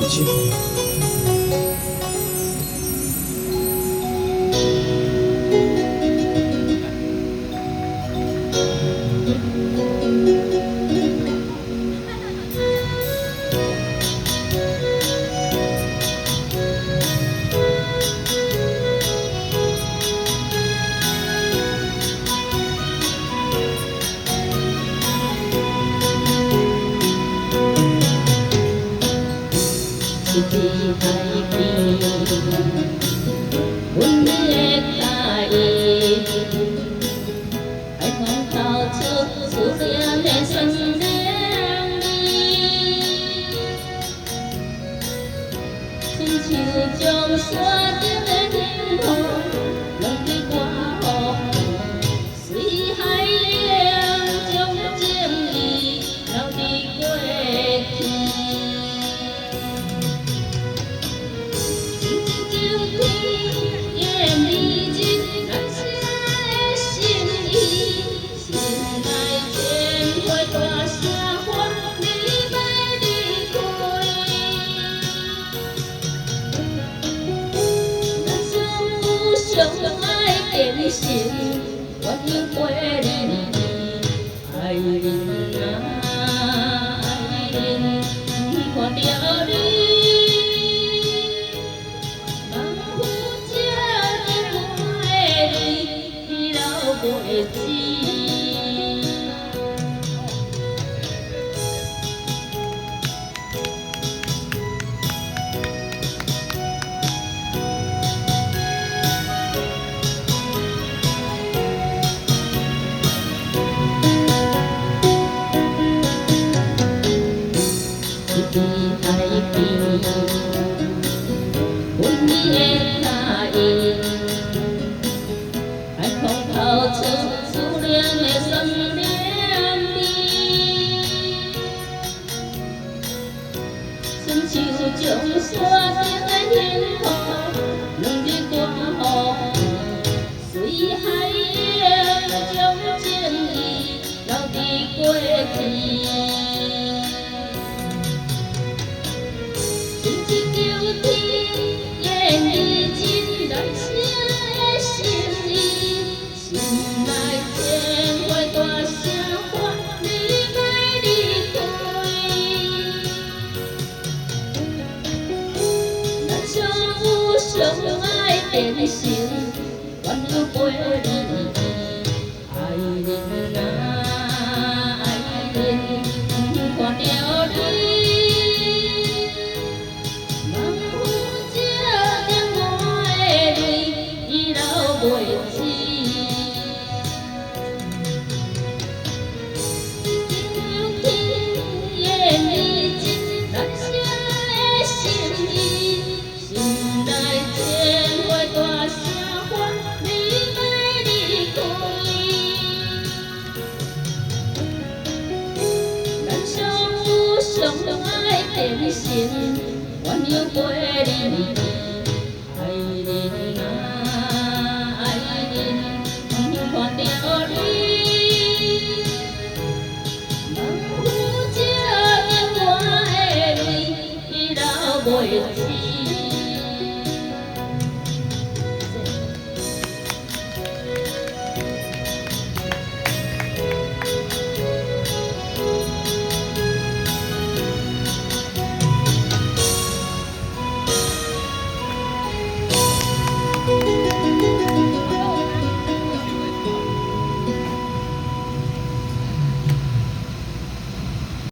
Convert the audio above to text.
一起。一支海边，阮的家己，海风透出思念的酸凉味，亲像将山顶的云雾拢去刮雨，随海洋将情意流伫过去。 相爱变成鸳鸯陪你，爱人啊爱人，看着你，望夫这点满的泪流袂止。 一支海边，阮的家己，海风透出思念的酸凉味，亲像将山顶的云雾拢去刮雨，随海洋将情意流伫过去。 相爱变成鸳鸯陪你，爱人啊爱人，看着你，望夫这点满的泪流袂止。天意真难舍的心意。 相爱变成鸳鸯陪你，爱人啊爱人，看着你，望夫这点满的泪流袂止。